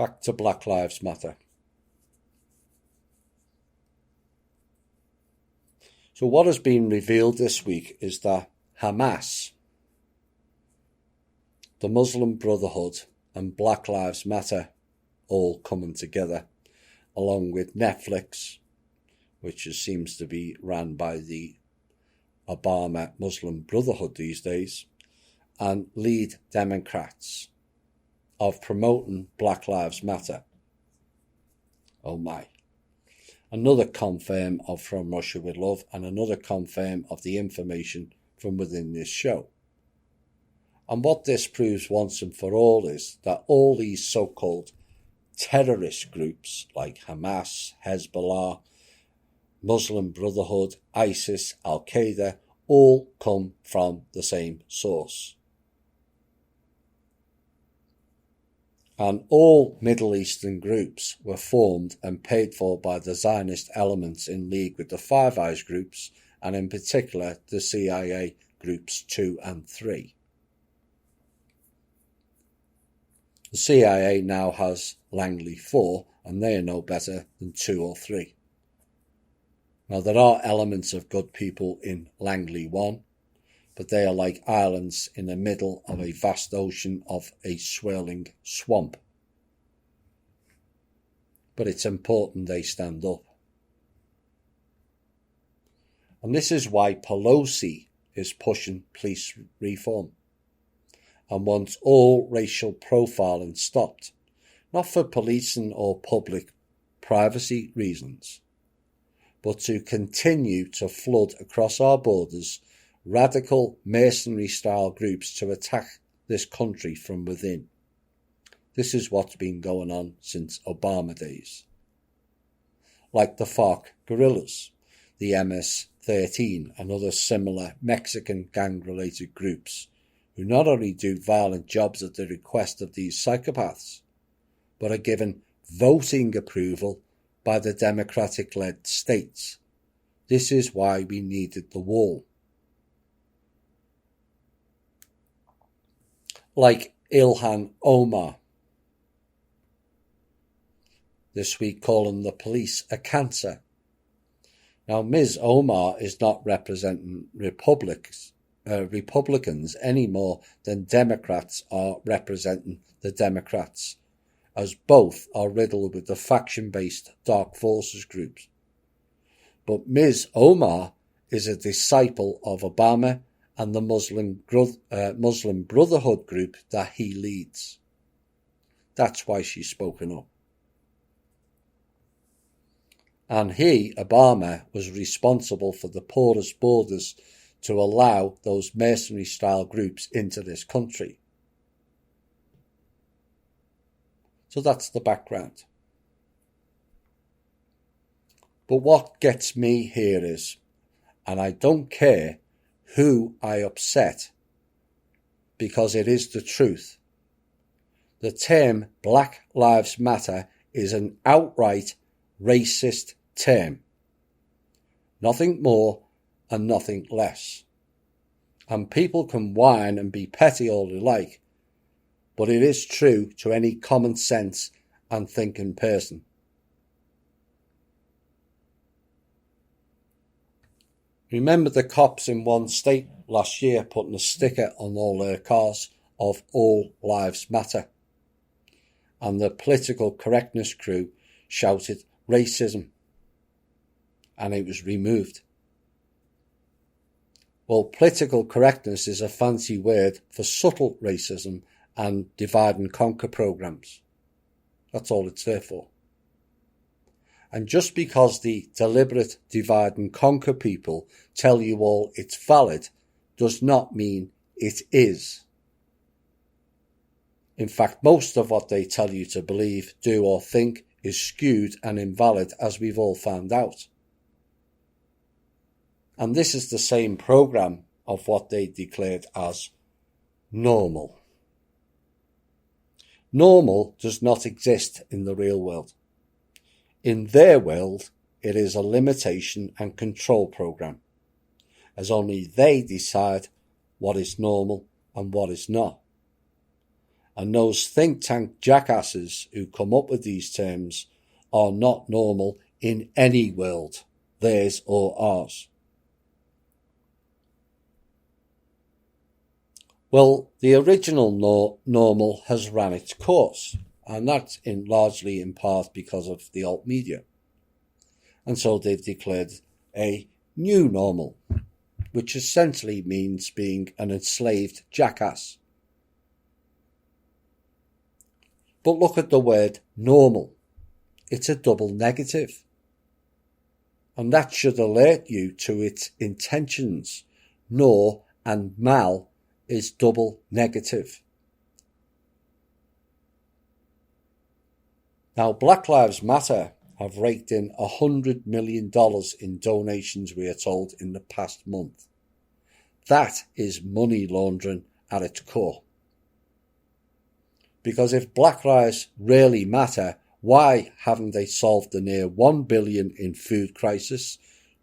Back to Black Lives Matter. So what has been revealed this week is that Hamas, the Muslim Brotherhood and Black Lives Matter all coming together, along with Netflix, which seems to be run by the Obama Muslim Brotherhood these days, and lead Democrats of promoting Black Lives Matter. Oh my. Another confirm of From Russia With Love, and another confirm of the information from within this show. And what this proves once and for all is that all these so-called terrorist groups like Hamas, Hezbollah, Muslim Brotherhood, ISIS, Al-Qaeda, all come from the same source. And all Middle Eastern groups were formed and paid for by the Zionist elements in league with the Five Eyes groups, and in particular the CIA groups 2 and 3. The CIA now has Langley 4, and they are no better than 2 or 3. Now there are elements of good people in Langley 1, but they are like islands in the middle of a vast ocean of a swirling swamp. But it's important they stand up. And this is why Pelosi is pushing police reform and wants all racial profiling stopped, not for policing or public privacy reasons, but to continue to flood across our borders radical mercenary-style groups to attack this country from within. This is what's been going on since Obama days. Like the FARC guerrillas, the MS-13 and other similar Mexican gang-related groups, who not only do violent jobs at the request of these psychopaths, but are given voting approval by the democratic-led states. This is why we needed the wall. Like Ilhan Omar, this week calling the police a cancer. Now, Ms. Omar is not representing Republicans any more than Democrats are representing the Democrats, as both are riddled with the faction-based dark forces groups. But Ms. Omar is a disciple of Obama and the Muslim Brotherhood group that he leads. That's why she's spoken up. And he, Obama, was responsible for the porous borders to allow those mercenary-style groups into this country. So that's the background. But what gets me here is, and I don't care who I upset, because it is the truth. The term Black Lives Matter is an outright racist term. Nothing more and nothing less. And people can whine and be petty all they like, but it is true to any common sense and thinking person. Remember the cops in one state last year putting a sticker on all their cars of All Lives Matter, and the political correctness crew shouted racism, and it was removed. Well, political correctness is a fancy word for subtle racism and divide and conquer programs. That's all it's there for. And just because the deliberate divide and conquer people tell you all it's valid does not mean it is. In fact, most of what they tell you to believe, do or think is skewed and invalid, as we've all found out. And this is the same program of what they declared as normal. Normal does not exist in the real world. In their world, it is a limitation and control program, as only they decide what is normal and what is not. And those think tank jackasses who come up with these terms are not normal in any world, theirs or ours. Well, the original normal has ran its course, and that's largely in part because of the alt media. And so they've declared a new normal, which essentially means being an enslaved jackass. But look at the word normal. It's a double negative. And that should alert you to its intentions. Nor and mal is double negative. Now, Black Lives Matter have raked in $100 million in donations, we are told, in the past month. That is money laundering at its core. Because if Black lives really matter, why haven't they solved the near $1 billion in food crisis,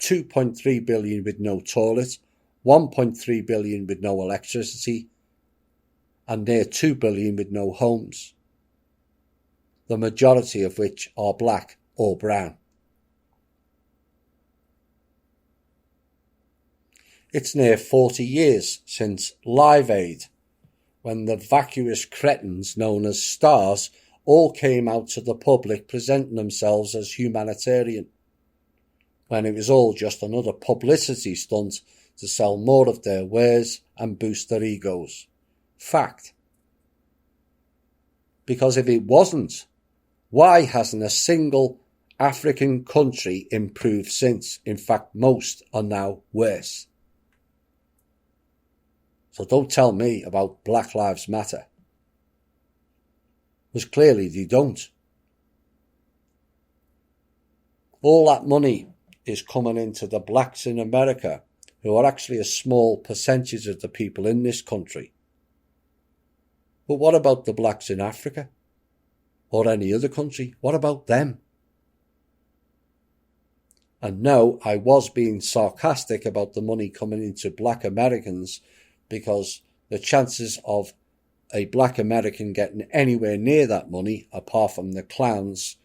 $2.3 billion with no toilet, $1.3 billion with no electricity, and near $2 billion with no homes, the majority of which are black or brown? It's near 40 years since Live Aid, when the vacuous cretins known as stars all came out to the public presenting themselves as humanitarian, when it was all just another publicity stunt to sell more of their wares and boost their egos. Fact. Because if it wasn't, why hasn't a single African country improved since? In fact, most are now worse. So don't tell me about Black Lives Matter, because clearly they don't. All that money is coming into the blacks in America, who are actually a small percentage of the people in this country. But what about the blacks in Africa? Or any other country? What about them? And no, I was being sarcastic about the money coming into black Americans, because the chances of a black American getting anywhere near that money, apart from the clowns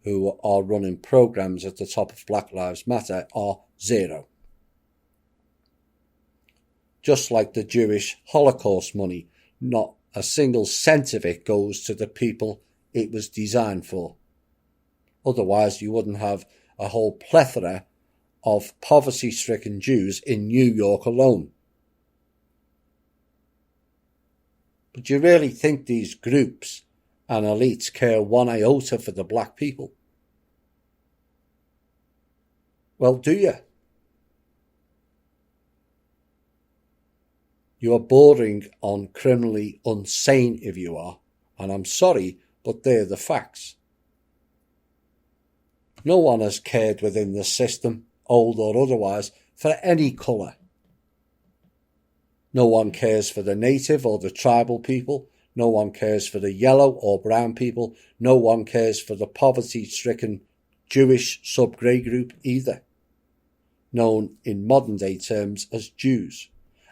who are running programs at the top of Black Lives Matter, are zero. Just like the Jewish Holocaust money, not a single cent of it goes to the people it was designed for. Otherwise, you wouldn't have a whole plethora of poverty-stricken Jews in New York alone. But do you really think these groups and elites care one iota for the black people? Well, do you? You are bordering on criminally insane if you are, and I'm sorry, but they're the facts. No one has cared within the system, old or otherwise, for any colour. No one cares for the native or the tribal people. No one cares for the yellow or brown people. No one cares for the poverty-stricken Jewish sub-grey group either, known in modern-day terms as Jews.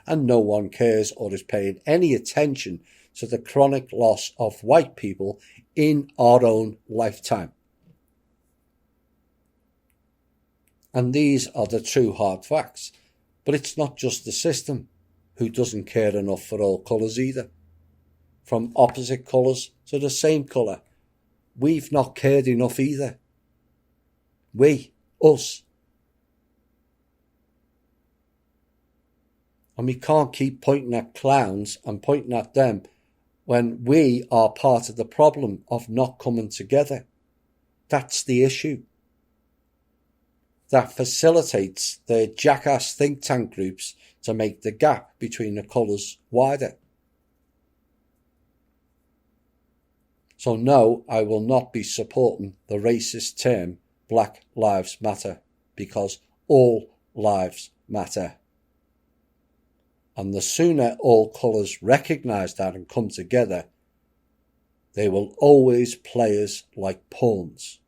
And no one cares or is paying any attention to the chronic loss of white people in our own lifetime. And these are the true hard facts. But it's not just the system who doesn't care enough for all colours either. From opposite colours to the same colour. We've not cared enough either. We, us. And we can't keep pointing at clowns and pointing at them when we are part of the problem of not coming together. That's the issue. That facilitates the jackass think tank groups to make the gap between the colours wider. So no, I will not be supporting the racist term Black Lives Matter, because all lives matter. And the sooner all colours recognise that and come together, they will always play us like pawns.